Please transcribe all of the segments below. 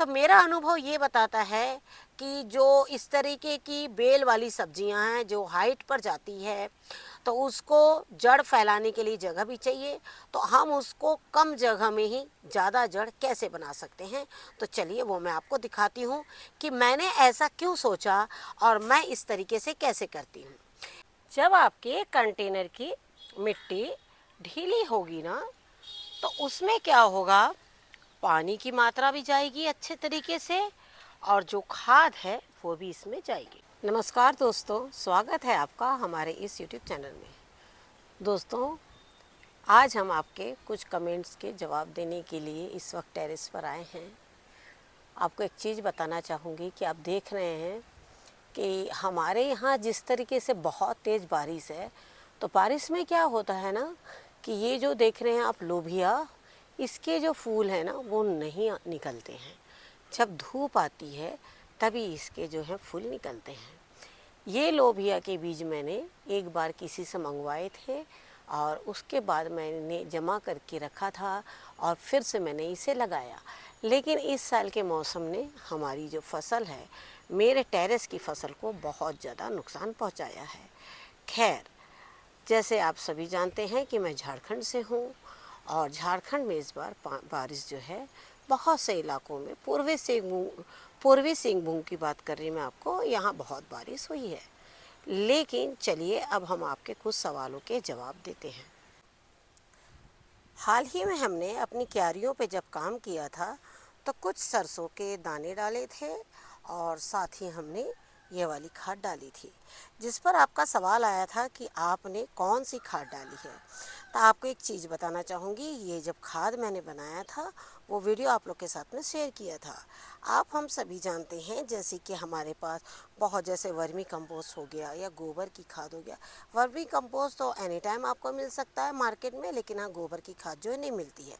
तो मेरा अनुभव ये बताता है कि जो इस तरीके की बेल वाली सब्जियां हैं जो हाइट पर जाती है, तो उसको जड़ फैलाने के लिए जगह भी चाहिए। तो हम उसको कम जगह में ही ज़्यादा जड़ कैसे बना सकते हैं, तो चलिए वो मैं आपको दिखाती हूँ कि मैंने ऐसा क्यों सोचा और मैं इस तरीके से कैसे करती हूँ। जब आपके कंटेनर की मिट्टी ढीली होगी ना, तो उसमें क्या होगा, पानी की मात्रा भी जाएगी अच्छे तरीके से और जो खाद है वो भी इसमें जाएगी। नमस्कार दोस्तों, स्वागत है आपका हमारे इस YouTube चैनल में। दोस्तों, आज हम आपके कुछ कमेंट्स के जवाब देने के लिए इस वक्त टेरेस पर आए हैं। आपको एक चीज़ बताना चाहूँगी कि आप देख रहे हैं कि हमारे यहाँ जिस तरीके से बहुत तेज़ बारिश है, तो बारिश में क्या होता है ना कि ये जो देख रहे हैं आप लोबिया, इसके जो फूल हैं ना वो नहीं निकलते हैं। जब धूप आती है तभी इसके जो है फूल निकलते हैं। ये लोबिया के बीज मैंने एक बार किसी से मंगवाए थे और उसके बाद मैंने जमा करके रखा था और फिर से मैंने इसे लगाया। लेकिन इस साल के मौसम ने हमारी जो फसल है, मेरे टेरेस की फसल को बहुत ज़्यादा नुकसान पहुंचाया है। खैर, जैसे आप सभी जानते हैं कि मैं झारखंड से हूँ और झारखंड में इस बार बारिश जो है बहुत से इलाकों में, पूर्वी सिंहभूम की बात कर रही मैं आपको, यहाँ बहुत बारिश हुई है। लेकिन चलिए अब हम आपके कुछ सवालों के जवाब देते हैं। हाल ही में हमने अपनी क्यारियों पे जब काम किया था तो कुछ सरसों के दाने डाले थे और साथ ही हमने ये वाली खाद डाली थी, जिस पर आपका सवाल आया था कि आपने कौन सी खाद डाली है। तो आपको एक चीज़ बताना चाहूँगी, ये जब खाद मैंने बनाया था वो वीडियो आप लोग के साथ में शेयर किया था। आप हम सभी जानते हैं जैसे कि हमारे पास बहुत, जैसे वर्मी कंपोस्ट हो गया या गोबर की खाद हो गया। वर्मी कंपोस्ट तो एनी टाइम आपको मिल सकता है मार्केट में, लेकिन हाँ, गोबर की खाद जो है नहीं मिलती है।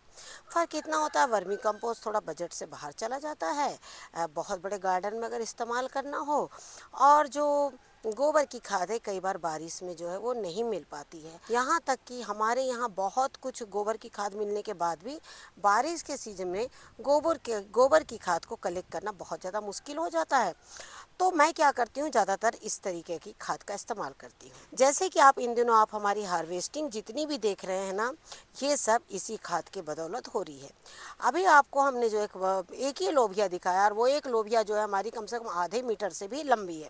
फ़र्क इतना होता है, वर्मी कंपोस्ट थोड़ा बजट से बाहर चला जाता है, बहुत बड़े गार्डन में अगर इस्तेमाल करना हो, और जो गोबर की खाद है कई बार बारिश में जो है वो नहीं मिल पाती है। यहाँ तक कि हमारे यहाँ बहुत कुछ गोबर की खाद मिलने के बाद भी बारिश के सीजन में गोबर की खाद को कलेक्ट करना बहुत ज़्यादा मुश्किल हो जाता है। तो मैं क्या करती हूँ, ज़्यादातर इस तरीके की खाद का इस्तेमाल करती हूँ। जैसे कि आप इन दिनों आप हमारी हार्वेस्टिंग जितनी भी देख रहे हैं ना, ये सब इसी खाद के बदौलत हो रही है। अभी आपको हमने जो एक ही लोबिया दिखाया, और वो एक लोबिया जो है हमारी कम से कम आधे मीटर से भी लंबी है,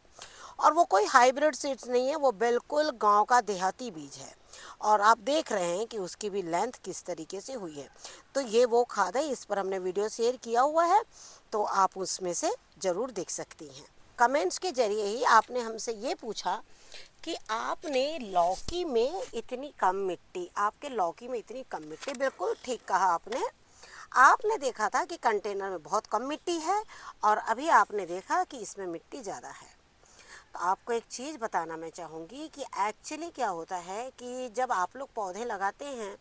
और वो कोई हाइब्रिड सीड्स नहीं है, वो बिल्कुल गांव का देहाती बीज है। और आप देख रहे हैं कि उसकी भी लेंथ किस तरीके से हुई है। तो ये वो खाद है, इस पर हमने वीडियो शेयर किया हुआ है, तो आप उसमें से ज़रूर देख सकती हैं। कमेंट्स के जरिए ही आपने हमसे ये पूछा कि आपने लौकी में इतनी कम मिट्टी, आपके लौकी में इतनी कम मिट्टी, बिल्कुल ठीक कहा आपने। आपने देखा था कि कंटेनर में बहुत कम मिट्टी है और अभी आपने देखा कि इसमें मिट्टी ज़्यादा है। तो आपको एक चीज़ बताना मैं चाहूँगी कि एक्चुअली क्या होता है कि जब आप लोग पौधे लगाते हैं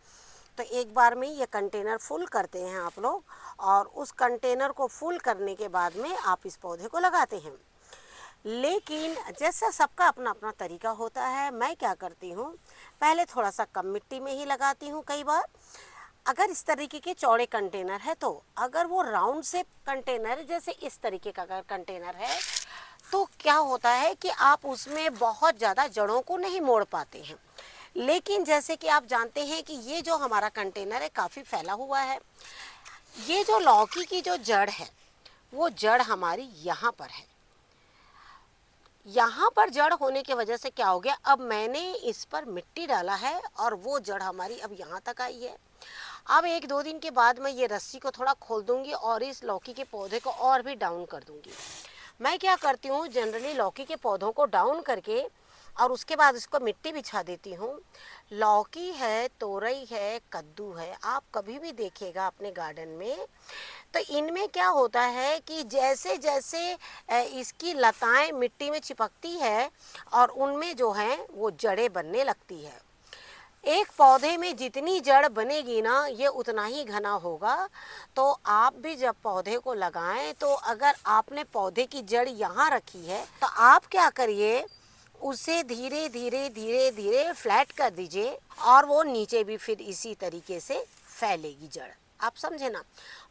तो एक बार में ये कंटेनर फुल करते हैं आप लोग, और उस कंटेनर को फुल करने के बाद में आप इस पौधे को लगाते हैं। लेकिन जैसा सबका अपना अपना तरीका होता है, मैं क्या करती हूँ, पहले थोड़ा सा कम मिट्टी में ही लगाती हूँ। कई बार अगर इस तरीके के चौड़े कंटेनर है, तो अगर वो राउंड शेप कंटेनर जैसे इस तरीके का अगर कंटेनर है, तो क्या होता है कि आप उसमें बहुत ज़्यादा जड़ों को नहीं मोड़ पाते हैं। लेकिन जैसे कि आप जानते हैं कि ये जो हमारा कंटेनर है काफ़ी फैला हुआ है, ये जो लौकी की जो जड़ है वो जड़ हमारी यहाँ पर है। यहाँ पर जड़ होने की वजह से क्या हो गया, अब मैंने इस पर मिट्टी डाला है और वो जड़ हमारी अब यहाँ तक आई है। अब 1-2 दिन के बाद मैं ये रस्सी को थोड़ा खोल दूँगी और इस लौकी के पौधे को और भी डाउन कर दूँगी। मैं क्या करती हूँ, जनरली लौकी के पौधों को डाउन करके और उसके बाद इसको मिट्टी बिछा देती हूँ। लौकी है, तोरई है, कद्दू है, आप कभी भी देखिएगा अपने गार्डन में, तो इनमें क्या होता है कि जैसे जैसे इसकी लताएं मिट्टी में चिपकती है और उनमें जो है वो जड़ें बनने लगती है। एक पौधे में जितनी जड़ बनेगी ना, ये उतना ही घना होगा। तो आप भी जब पौधे को लगाएं, तो अगर आपने पौधे की जड़ यहाँ रखी है, तो आप क्या करिए, उसे धीरे धीरे धीरे धीरे फ्लैट कर दीजिए और वो नीचे भी फिर इसी तरीके से फैलेगी जड़। आप समझे ना।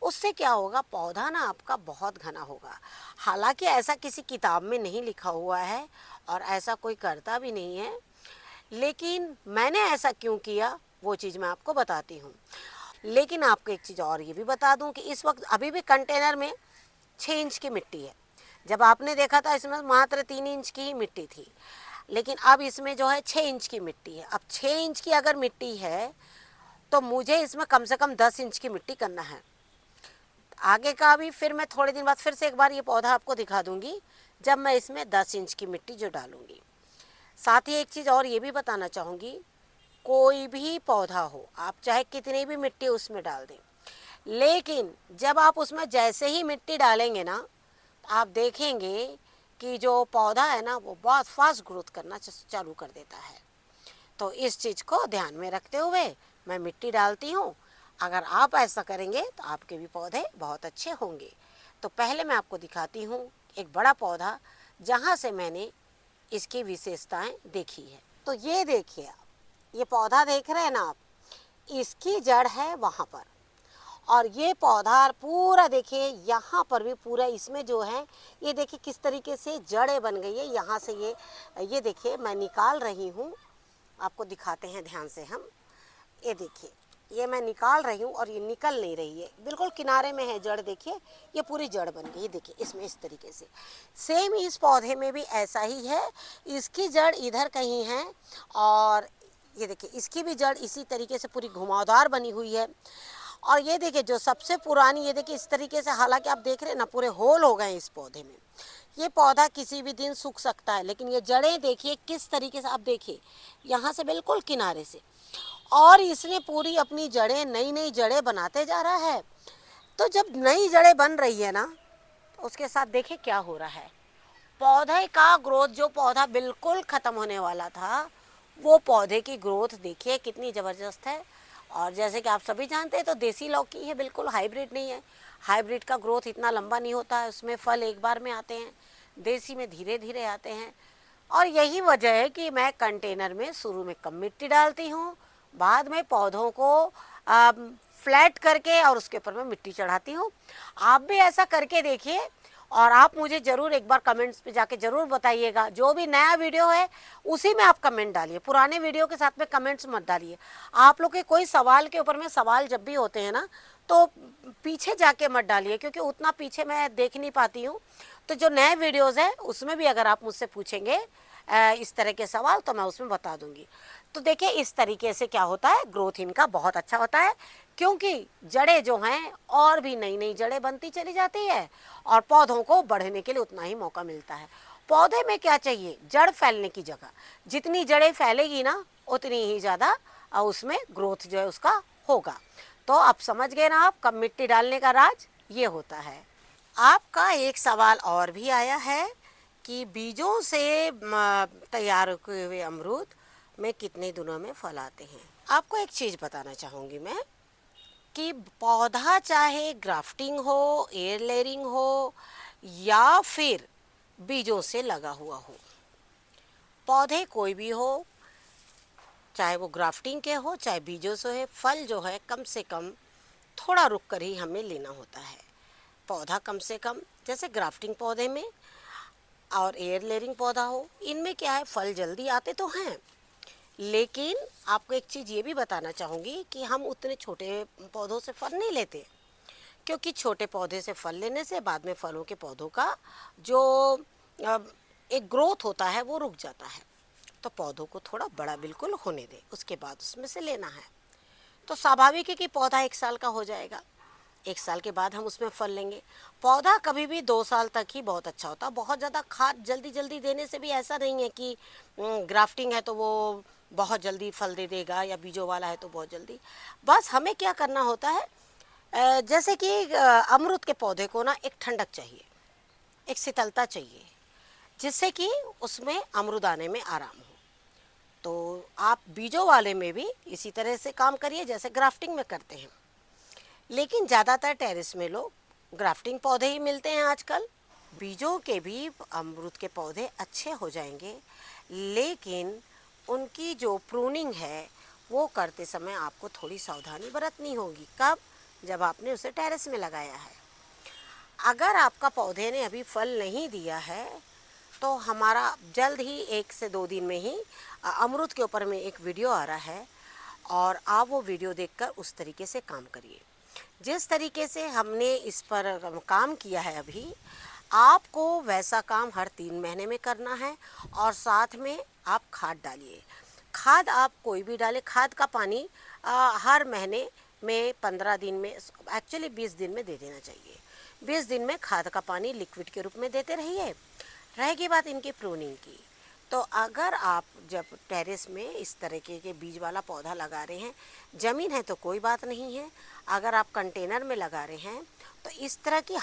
उससे क्या होगा, पौधा ना आपका बहुत घना होगा। हालांकि ऐसा किसी किताब में नहीं लिखा हुआ है और ऐसा कोई करता भी नहीं है, लेकिन मैंने ऐसा क्यों किया वो चीज़ मैं आपको बताती हूँ। लेकिन आपको एक चीज़ और ये भी बता दूँ कि इस वक्त अभी भी कंटेनर में 6 इंच की मिट्टी है। जब आपने देखा था इसमें मात्र 3 इंच की ही मिट्टी थी, लेकिन अब इसमें जो है 6 इंच की मिट्टी है। अब 6 इंच की अगर मिट्टी है तो मुझे इसमें कम से कम 10 इंच की मिट्टी करना है। आगे का भी फिर मैं थोड़े दिन बाद फिर से एक बार ये पौधा आपको दिखा दूंगी, जब मैं इसमें 10 इंच की मिट्टी जो डालूंगी। साथ ही एक चीज़ और ये भी बताना चाहूँगी, कोई भी पौधा हो आप चाहे कितनी भी मिट्टी उसमें डाल दें, लेकिन जब आप उसमें जैसे ही मिट्टी डालेंगे ना, आप देखेंगे कि जो पौधा है ना वो बहुत फास्ट ग्रोथ करना चालू कर देता है। तो इस चीज़ को ध्यान में रखते हुए मैं मिट्टी डालती हूँ। अगर आप ऐसा करेंगे तो आपके भी पौधे बहुत अच्छे होंगे। तो पहले मैं आपको दिखाती हूँ एक बड़ा पौधा जहाँ से मैंने इसकी विशेषताएं देखी है। तो ये देखिए आप, ये पौधा देख रहे हैं ना आप, इसकी जड़ है वहाँ पर, और ये पौधा पूरा देखिए यहाँ पर भी पूरा इसमें जो है ये देखिए किस तरीके से जड़ें बन गई है। यहाँ से ये देखिए मैं निकाल रही हूँ, आपको दिखाते हैं ध्यान से हम। ये देखिए ये मैं निकाल रही हूँ और ये निकल नहीं रही है, बिल्कुल किनारे में है जड़। देखिए ये पूरी जड़ बन गई, देखिए इसमें इस तरीके से। सेम इस पौधे में भी ऐसा ही है, इसकी जड़ इधर कहीं है और ये देखिए इसकी भी जड़ इसी तरीके से पूरी घुमावदार बनी हुई है। और ये देखिए जो सबसे पुरानी, ये देखिए इस तरीके से, हालांकि आप देख रहे हैं ना पूरे होल हो गए इस पौधे में। ये पौधा किसी भी दिन सूख सकता है, लेकिन ये जड़ें देखिए किस तरीके से, आप देखिए यहाँ से बिल्कुल किनारे से, और इसने पूरी अपनी जड़ें नई नई जड़ें बनाते जा रहा है। तो जब नई जड़ें बन रही है ना, तो उसके साथ देखिए क्या हो रहा है, पौधे का ग्रोथ, जो पौधा बिल्कुल ख़त्म होने वाला था वो पौधे की ग्रोथ देखिए कितनी ज़बरदस्त है। और जैसे कि आप सभी जानते हैं तो देसी लौकी है, बिल्कुल हाइब्रिड नहीं है। हाइब्रिड का ग्रोथ इतना लंबा नहीं होता है, उसमें फल एक बार में आते हैं, देसी में धीरे धीरे आते हैं। और यही वजह है कि मैं कंटेनर में शुरू में कम मिट्टी डालती हूँ, बाद में पौधों को फ्लैट करके और उसके ऊपर मैं मिट्टी चढ़ाती हूँ। आप भी ऐसा करके देखिए और आप मुझे ज़रूर एक बार कमेंट्स पे जाके ज़रूर बताइएगा। जो भी नया वीडियो है उसी में आप कमेंट डालिए, पुराने वीडियो के साथ में कमेंट्स मत डालिए। आप लोग के कोई सवाल के ऊपर में सवाल जब भी होते हैं ना तो पीछे जाके मत डालिए, क्योंकि उतना पीछे मैं देख नहीं पाती हूँ। तो जो नए वीडियोज़ है उसमें भी अगर आप मुझसे पूछेंगे इस तरह के सवाल तो मैं उसमें बता दूंगी। तो देखिए इस तरीके से क्या होता है, ग्रोथ इनका बहुत अच्छा होता है, क्योंकि जड़ें जो हैं और भी नई नई जड़ें बनती चली जाती है और पौधों को बढ़ने के लिए उतना ही मौका मिलता है। पौधे में क्या चाहिए, जड़ फैलने की जगह, जितनी जड़ें फैलेगी ना उतनी ही ज़्यादा उसमें ग्रोथ जो है उसका होगा। तो आप समझ गए ना, आप कब मिट्टी डालने का राज ये होता है। आपका एक सवाल और भी आया है कि बीजों से तैयार किए हुए अमरूद में कितने दिनों में फल आते हैं। आपको एक चीज़ बताना चाहूँगी मैं कि पौधा चाहे ग्राफ्टिंग हो, एयर लेयरिंग हो या फिर बीजों से लगा हुआ हो, पौधे कोई भी हो, चाहे वो ग्राफ्टिंग के हो चाहे बीजों से है, फल जो है कम से कम थोड़ा रुक कर ही हमें लेना होता है। पौधा कम से कम, जैसे ग्राफ्टिंग पौधे में और एयर लेयरिंग पौधा हो, इनमें क्या है फल जल्दी आते तो हैं, लेकिन आपको एक चीज़ ये भी बताना चाहूँगी कि हम उतने छोटे पौधों से फल नहीं लेते, क्योंकि छोटे पौधे से फल लेने से बाद में फलों के पौधों का जो एक ग्रोथ होता है वो रुक जाता है। तो पौधों को थोड़ा बड़ा बिल्कुल होने दें, उसके बाद उसमें से लेना है। तो स्वाभाविक है कि पौधा 1 साल का हो जाएगा, 1 साल के बाद हम उसमें फल लेंगे। पौधा कभी भी 2 साल तक ही बहुत अच्छा होता है। बहुत ज़्यादा खाद जल्दी जल्दी देने से भी ऐसा नहीं है कि ग्राफ्टिंग है तो वो बहुत जल्दी फल दे देगा या बीजों वाला है तो बहुत जल्दी। बस हमें क्या करना होता है, जैसे कि अमरूद के पौधे को ना एक ठंडक चाहिए, एक शीतलता चाहिए, जिससे कि उसमें अमरूद आने में आराम हो। तो आप बीजों वाले में भी इसी तरह से काम करिए जैसे ग्राफ्टिंग में करते हैं। लेकिन ज़्यादातर टेरेस में लोग ग्राफ्टिंग पौधे ही मिलते हैं आजकल। बीजों के भी अमरूद के पौधे अच्छे हो जाएंगे, लेकिन उनकी जो प्रूनिंग है वो करते समय आपको थोड़ी सावधानी बरतनी होगी। कब? जब आपने उसे टेरेस में लगाया है। अगर आपका पौधे ने अभी फल नहीं दिया है तो हमारा जल्द ही 1 से 2 दिन में ही अमरूद के ऊपर में एक वीडियो आ रहा है और आप वो वीडियो देखकर उस तरीके से काम करिए। जिस तरीके से हमने इस पर काम किया है अभी, आपको वैसा काम हर 3 महीने में करना है और साथ में आप खाद डालिए। खाद आप कोई भी डालें, खाद का पानी हर महीने में 15 दिन में, एक्चुअली 20 दिन में दे देना चाहिए। 20 दिन में खाद का पानी लिक्विड के रूप में देते रहिए। रहेगी बात इनकी प्रूनिंग की, तो अगर आप जब टेरेस में इस तरीके के बीज वाला पौधा लगा रहे हैं, ज़मीन है तो कोई बात नहीं है। अगर आप कंटेनर में लगा रहे हैं तो इस तरह की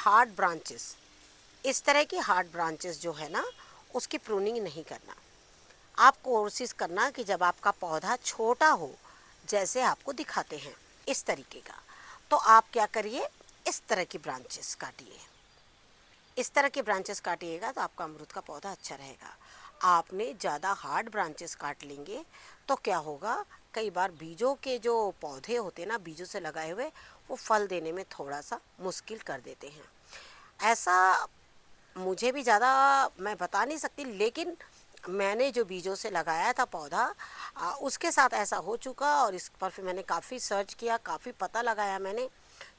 हार्ड ब्रांचेस जो है ना, उसकी प्रूनिंग नहीं करना। आप कोशिश करना कि जब आपका पौधा छोटा हो, जैसे आपको दिखाते हैं इस तरीके का, तो आप क्या करिए, इस तरह की ब्रांचेस काटिए। इस तरह के ब्रांचेस काटिएगा तो आपका अमरूद का पौधा अच्छा रहेगा। आपने ज़्यादा हार्ड ब्रांचेस काट लेंगे तो क्या होगा, कई बार बीजों के जो पौधे होते हैं ना, बीजों से लगाए हुए, वो फल देने में थोड़ा सा मुश्किल कर देते हैं। ऐसा मुझे भी ज़्यादा मैं बता नहीं सकती, लेकिन मैंने जो बीजों से लगाया था पौधा, उसके साथ ऐसा हो चुका और इस पर फिर मैंने काफ़ी सर्च किया, काफ़ी पता लगाया मैंने,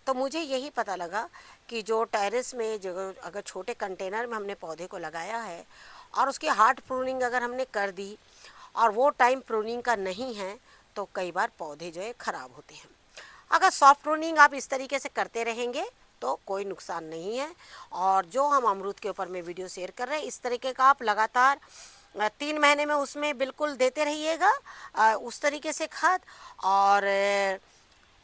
तो मुझे यही पता लगा कि जो टेरेस में जो अगर छोटे कंटेनर में हमने पौधे को लगाया है और उसकी हार्ड प्रूनिंग अगर हमने कर दी और वो टाइम प्रूनिंग का नहीं है, तो कई बार पौधे जो है ख़राब होते हैं। अगर सॉफ्ट प्रूनिंग आप इस तरीके से करते रहेंगे तो कोई नुकसान नहीं है। और जो हम अमरूद के ऊपर में वीडियो शेयर कर रहे हैं, इस तरीके का आप लगातार 3 महीने में उसमें बिल्कुल देते रहिएगा उस तरीके से खाद। और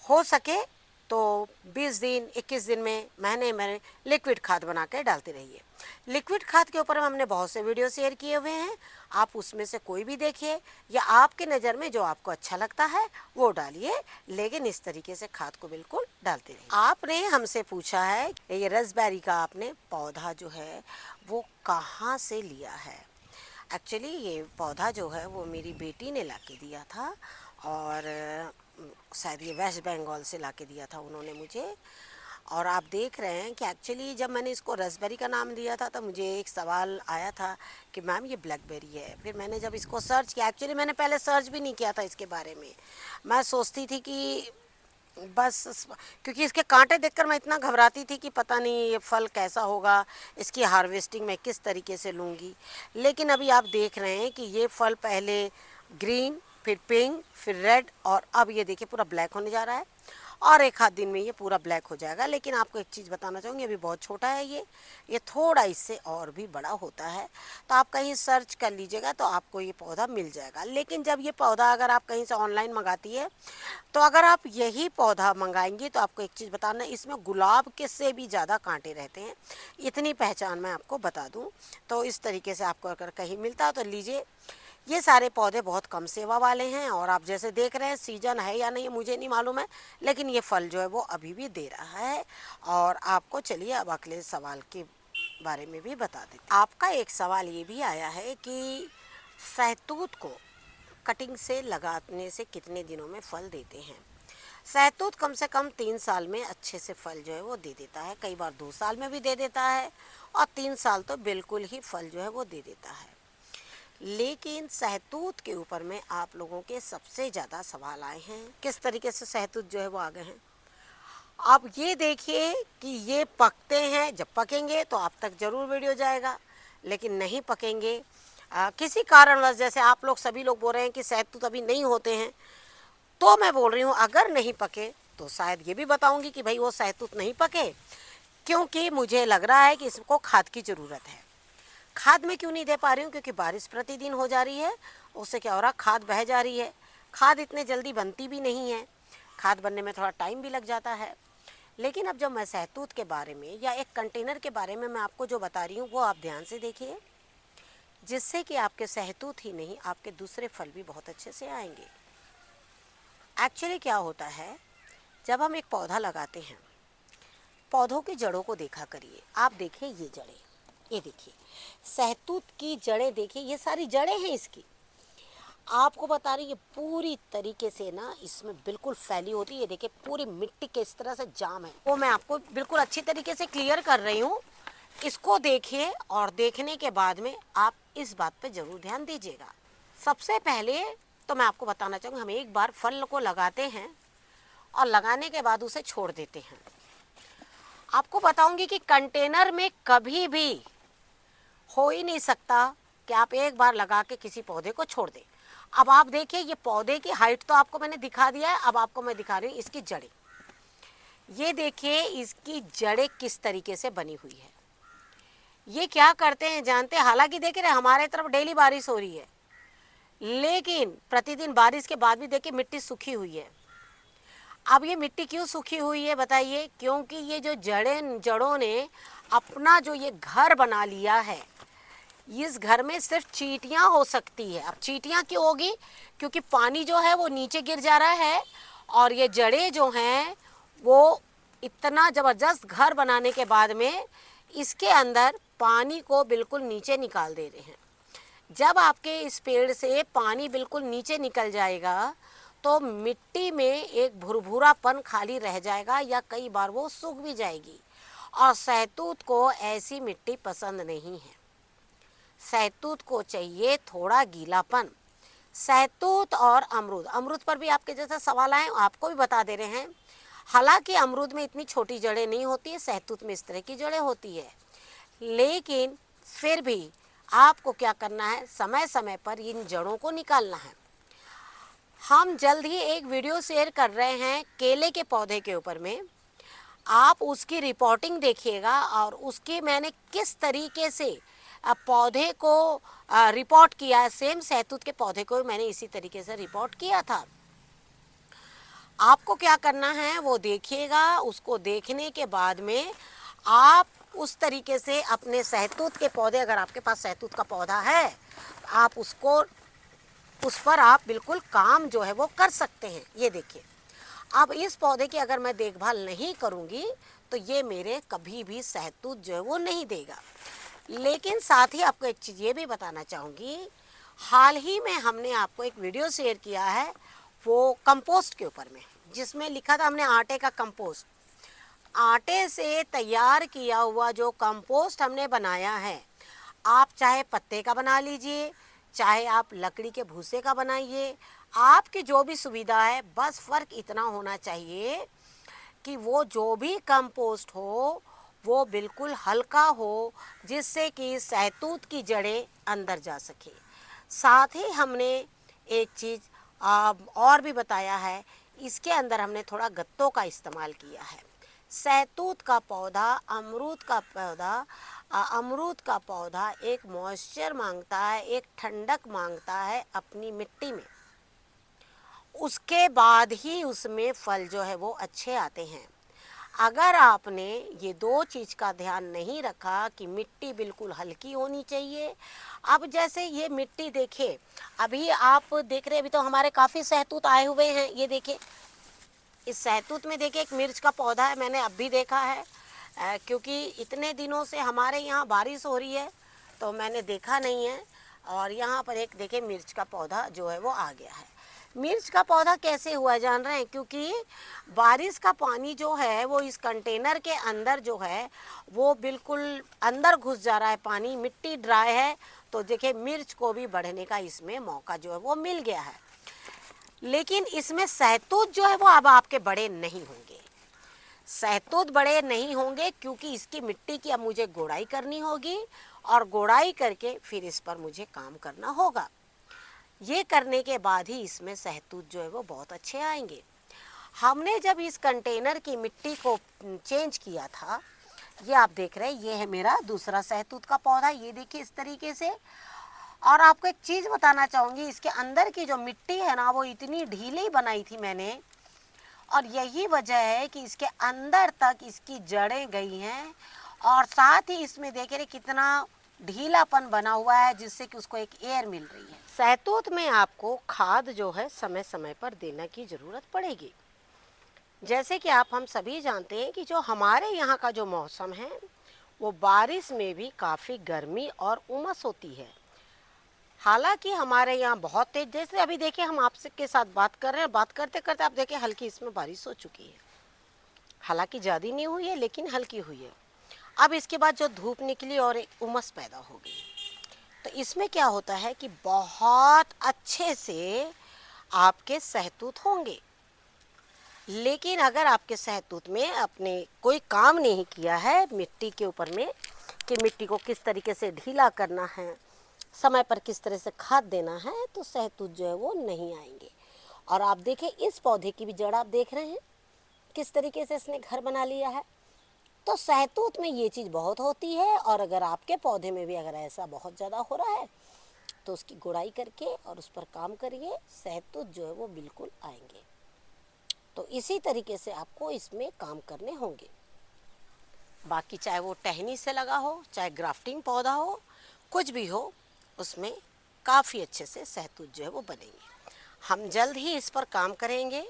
हो सके तो 20 दिन 21 दिन में, महीने में लिक्विड खाद बना के डालते रहिए। लिक्विड खाद के ऊपर हमने बहुत से वीडियो शेयर किए हुए हैं, आप उसमें से कोई भी देखिए या आपके नज़र में जो आपको अच्छा लगता है वो डालिए, लेकिन इस तरीके से खाद को बिल्कुल डालते रहिए। आपने हमसे पूछा है ये रास्पबेरी का आपने पौधा जो है वो कहाँ से लिया है। एक्चुअली ये पौधा जो है वो मेरी बेटी ने ला के दिया था और शायद ये वेस्ट बंगाल से ला के दिया था उन्होंने मुझे। और आप देख रहे हैं कि एक्चुअली जब मैंने इसको रास्पबेरी का नाम दिया था तो मुझे एक सवाल आया था कि मैम ये ब्लैकबेरी है। फिर मैंने जब इसको सर्च किया, एक्चुअली मैंने पहले सर्च भी नहीं किया था इसके बारे में, मैं सोचती थी कि बस, क्योंकि इसके कांटे देखकर मैं इतना घबराती थी कि पता नहीं ये फल कैसा होगा, इसकी हार्वेस्टिंग मैं किस तरीके से लूँगी। लेकिन अभी आप देख रहे हैं कि ये फल पहले ग्रीन, फिर पिंक, फिर रेड और अब ये देखिए पूरा ब्लैक होने जा रहा है और एक आध दिन में ये पूरा ब्लैक हो जाएगा। लेकिन आपको एक चीज़ बताना चाहूँगी, अभी बहुत छोटा है ये थोड़ा इससे और भी बड़ा होता है, तो आप कहीं सर्च कर लीजिएगा तो आपको ये पौधा मिल जाएगा। लेकिन जब ये पौधा अगर आप कहीं से ऑनलाइन मंगाती है, तो अगर आप यही पौधा मंगाएंगी तो आपको एक चीज़ बताना, इसमें गुलाब के से भी ज़्यादा कांटे रहते हैं, इतनी पहचान मैं आपको बता दूँ। तो इस तरीके से आपको अगर कहीं मिलता है तो लीजिए। ये सारे पौधे बहुत कम सेवा वाले हैं और आप जैसे देख रहे हैं, सीजन है या नहीं मुझे नहीं मालूम है, लेकिन ये फल जो है वो अभी भी दे रहा है। और आपको चलिए अब अगले सवाल के बारे में भी बता देते। आपका एक सवाल ये भी आया है कि सहतूत को कटिंग से लगाने से कितने दिनों में फल देते हैं। सहतूत कम से कम 3 साल में अच्छे से फल जो है वो दे देता है, कई बार 2 साल में भी दे देता है और 3 साल तो बिल्कुल ही फल जो है वो दे देता है। लेकिन सहतूत के ऊपर में आप लोगों के सबसे ज़्यादा सवाल आए हैं, किस तरीके से सहतूत जो है वो आ गए हैं। आप ये देखिए कि ये पकते हैं, जब पकेंगे तो आप तक ज़रूर वीडियो जाएगा, लेकिन नहीं पकेंगे किसी कारणवश, जैसे आप लोग सभी लोग बोल रहे हैं कि सहतूत अभी नहीं होते हैं, तो मैं बोल रही हूँ अगर नहीं पके तो शायद ये भी बताऊँगी कि भाई वो सहतूत नहीं पके, क्योंकि मुझे लग रहा है कि इसको खाद की ज़रूरत है। खाद में क्यों नहीं दे पा रही हूँ, क्योंकि बारिश प्रतिदिन हो जा रही है, उससे क्या हो रहा, खाद बह जा रही है। खाद इतने जल्दी बनती भी नहीं है, खाद बनने में थोड़ा टाइम भी लग जाता है। लेकिन अब जब मैं सहतूत के बारे में या एक कंटेनर के बारे में मैं आपको जो बता रही हूँ वो आप ध्यान से देखिए, जिससे कि आपके सहतूत ही नहीं आपके दूसरे फल भी बहुत अच्छे से आएंगे। एक्चुअली क्या होता है, जब हम एक पौधा लगाते हैं, पौधों की जड़ों को देखा करिए। आप देखिए ये जड़ें, ये देखिए सहतूत की जड़ें, देखिए ये सारी जड़ें हैं इसकी। आपको बता रही, ये पूरी तरीके से ना इसमें बिल्कुल फैली होती है। ये देखिए पूरी मिट्टी किस तरह से जाम है, वो मैं आपको बिल्कुल अच्छी तरीके से क्लियर कर रही हूँ। इसको देखिए और देखने के बाद में आप इस बात पे ज़रूर ध्यान दीजिएगा। सबसे पहले तो मैं आपको बताना चाहूँगी, हम एक बार फल को लगाते हैं और लगाने के बाद उसे छोड़ देते हैं। आपको बताऊंगी कि कंटेनर में कभी भी हो ही नहीं सकता कि आप एक बार लगा के किसी पौधे को छोड़ दें। अब आप देखिए, ये पौधे की हाइट तो आपको मैंने दिखा दिया है, अब आपको मैं दिखा रही हूँ इसकी जड़ें। ये देखिए इसकी जड़ें किस तरीके से बनी हुई है। ये क्या करते हैं जानते हैं? हालांकि देख रहे हमारे तरफ डेली बारिश हो रही है, लेकिन प्रतिदिन बारिश के बाद भी देखिए मिट्टी सूखी हुई है। अब ये मिट्टी क्यों सूखी हुई है बताइए? क्योंकि ये जो जड़ों ने अपना जो ये घर बना लिया है, इस घर में सिर्फ चींटियां हो सकती है। अब चींटियां क्यों होगी? क्योंकि पानी जो है वो नीचे गिर जा रहा है और ये जड़ें जो हैं वो इतना ज़बरदस्त घर बनाने के बाद में इसके अंदर पानी को बिल्कुल नीचे निकाल दे रहे हैं। जब आपके इस पेड़ से पानी बिल्कुल नीचे निकल जाएगा तो मिट्टी में एक भुरभुरापन खाली रह जाएगा या कई बार वो सूख भी जाएगी। और सहतूत को ऐसी मिट्टी पसंद नहीं है। सहतूत को चाहिए थोड़ा गीलापन। सहतूत और अमरूद, अमरूद पर भी आपके जैसा सवाल आए, आपको भी बता दे रहे हैं। हालांकि अमरूद में इतनी छोटी जड़ें नहीं होती है, सहतूत में इस तरह की जड़ें होती है, लेकिन फिर भी आपको क्या करना है, समय समय पर इन जड़ों को निकालना है। हम जल्द ही एक वीडियो शेयर कर रहे हैं केले के पौधे के ऊपर में, आप उसकी रिपोर्टिंग देखिएगा और उसकी मैंने किस तरीके से पौधे को रिपोर्ट किया है। सेम सहतूत के पौधे को मैंने इसी तरीके से रिपोर्ट किया था। आपको क्या करना है वो देखिएगा। उसको देखने के बाद में आप उस तरीके से अपने सहतूत के पौधे, अगर आपके पास सहतूत का पौधा है, आप उसको उस पर आप बिल्कुल काम जो है वो कर सकते हैं। ये देखिए, अब इस पौधे की अगर मैं देखभाल नहीं करूँगी तो ये मेरे कभी भी सहतूत जो है वो नहीं देगा। लेकिन साथ ही आपको एक चीज़ ये भी बताना चाहूँगी, हाल ही में हमने आपको एक वीडियो शेयर किया है वो कंपोस्ट के ऊपर में, जिसमें लिखा था हमने आटे का कंपोस्ट। आटे से तैयार किया हुआ जो कंपोस्ट हमने बनाया है, आप चाहे पत्ते का बना लीजिए, चाहे आप लकड़ी के भूसे का बनाइए, आपकी जो भी सुविधा है, बस फ़र्क इतना होना चाहिए कि वो जो भी कंपोस्ट हो वो बिल्कुल हल्का हो, जिससे कि सहतूत की जड़ें अंदर जा सके। साथ ही हमने एक चीज़ और भी बताया है, इसके अंदर हमने थोड़ा गत्तों का इस्तेमाल किया है। सहतूत का पौधा, अमरूद का पौधा एक मॉइस्चर मांगता है, एक ठंडक मांगता है अपनी मिट्टी में, उसके बाद ही उसमें फल जो है वो अच्छे आते हैं। अगर आपने ये दो चीज़ का ध्यान नहीं रखा कि मिट्टी बिल्कुल हल्की होनी चाहिए। अब जैसे ये मिट्टी देखिए, अभी आप देख रहे हैं, अभी तो हमारे काफ़ी सहतूत आए हुए हैं। ये देखिए, इस सहतूत में देखिए एक मिर्च का पौधा है, मैंने अब भी देखा है, क्योंकि इतने दिनों से हमारे यहाँ बारिश हो रही है तो मैंने देखा नहीं है। और यहाँ पर एक देखिए मिर्च का पौधा जो है वो आ गया है। मिर्च का पौधा कैसे हुआ जान रहे हैं? क्योंकि बारिश का पानी जो है वो इस कंटेनर के अंदर जो है वो बिल्कुल अंदर घुस जा रहा है पानी, मिट्टी ड्राई है, तो देखिए मिर्च को भी बढ़ने का इसमें मौका जो है वो मिल गया है। लेकिन इसमें सहतूत जो है वो अब आपके बड़े नहीं होंगे। सहतूत बड़े नहीं होंगे क्योंकि इसकी मिट्टी की अब मुझे गोड़ाई करनी होगी और गोड़ाई करके फिर इस पर मुझे काम करना होगा। ये करने के बाद ही इसमें सहतूत जो है वो बहुत अच्छे आएंगे। हमने जब इस कंटेनर की मिट्टी को चेंज किया था, ये आप देख रहे हैं, ये है मेरा दूसरा सहतूत का पौधा। ये देखिए इस तरीके से। और आपको एक चीज़ बताना चाहूँगी, इसके अंदर की जो मिट्टी है ना वो इतनी ढीली बनाई थी मैंने, और यही वजह है कि इसके अंदर तक इसकी जड़ें गई हैं और साथ ही इसमें देखिए कितना ढीलापन बना हुआ है, जिससे कि उसको एक एयर मिल रही है। सहतूत में आपको खाद जो है समय समय पर देने की ज़रूरत पड़ेगी। जैसे कि हम सभी जानते हैं कि जो हमारे यहाँ का जो मौसम है वो बारिश में भी काफ़ी गर्मी और उमस होती है। हालांकि हमारे यहाँ बहुत तेज, जैसे अभी देखिए हम आपसे के साथ बात कर रहे हैं, बात करते करते आप देखिए हल्की इसमें बारिश हो चुकी है। हालांकि ज़्यादा नहीं हुई है लेकिन हल्की हुई है। अब इसके बाद जो धूप निकली और एक उमस पैदा हो गई, तो इसमें क्या होता है कि बहुत अच्छे से आपके सहतूत होंगे। लेकिन अगर आपके सहतूत में अपने कोई काम नहीं किया है मिट्टी के ऊपर में, कि मिट्टी को किस तरीके से ढीला करना है, समय पर किस तरह से खाद देना है, तो सहतूत जो है वो नहीं आएंगे। और आप देखें इस पौधे की भी जड़ आप देख रहे हैं किस तरीके से इसने घर बना लिया है। तो सहतूत में ये चीज़ बहुत होती है, और अगर आपके पौधे में भी अगर ऐसा बहुत ज़्यादा हो रहा है तो उसकी गुड़ाई करके और उस पर काम करिए, सहतूत जो है वो बिल्कुल आएंगे। तो इसी तरीके से आपको इसमें काम करने होंगे। बाकी चाहे वो टहनी से लगा हो, चाहे ग्राफ्टिंग पौधा हो, कुछ भी हो, उसमें काफ़ी अच्छे से सहतूत जो है वो बनेंगे। हम जल्द ही इस पर काम करेंगे,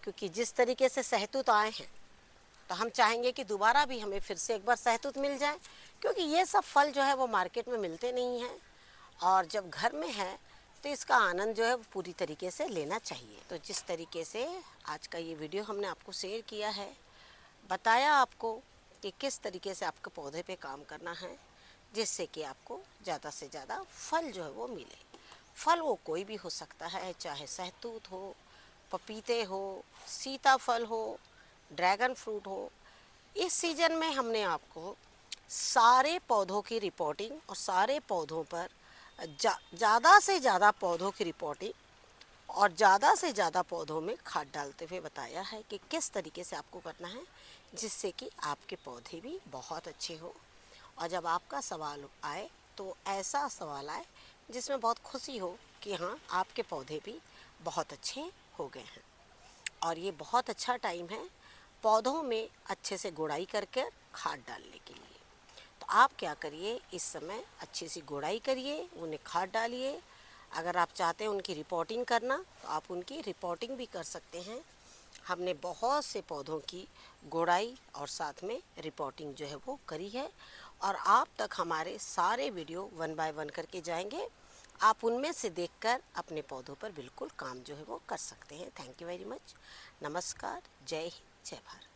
क्योंकि जिस तरीके से सहतूत आए हैं तो हम चाहेंगे कि दोबारा भी हमें फिर से एक बार सहतूत मिल जाए, क्योंकि ये सब फल जो है वो मार्केट में मिलते नहीं हैं, और जब घर में है तो इसका आनंद जो है वो पूरी तरीके से लेना चाहिए। तो जिस तरीके से आज का ये वीडियो हमने आपको शेयर किया है, बताया आपको कि किस तरीके से आपके पौधे पे काम करना है, जिससे कि आपको ज़्यादा से ज़्यादा फल जो है वो मिले। फल वो कोई भी हो सकता है, चाहे सहतूत हो, पपीते हो, सीताफल हो, ड्रैगन फ्रूट हो। इस सीज़न में हमने आपको सारे पौधों की रिपोर्टिंग और सारे पौधों पर ज़्यादा से ज़्यादा पौधों की रिपोर्टिंग और ज़्यादा से ज़्यादा पौधों में खाद डालते हुए बताया है कि किस तरीके से आपको करना है, जिससे कि आपके पौधे भी बहुत अच्छे हो। और जब आपका सवाल आए तो ऐसा सवाल आए जिसमें बहुत खुशी हो कि हाँ, आपके पौधे भी बहुत अच्छे हो गए हैं। और ये बहुत अच्छा टाइम है पौधों में अच्छे से गुड़ाई करके खाद डालने के लिए। तो आप क्या करिए, इस समय अच्छी सी गुड़ाई करिए, उन्हें खाद डालिए। अगर आप चाहते हैं उनकी रिपोर्टिंग करना तो आप उनकी रिपोर्टिंग भी कर सकते हैं। हमने बहुत से पौधों की गुड़ाई और साथ में रिपोर्टिंग जो है वो करी है, और आप तक हमारे सारे वीडियो 1 बाय 1 करके जाएंगे। आप उनमें से देखकर अपने पौधों पर बिल्कुल काम जो है वो कर सकते हैं। Thank you very much. नमस्कार, जय हिंद, जय भारत।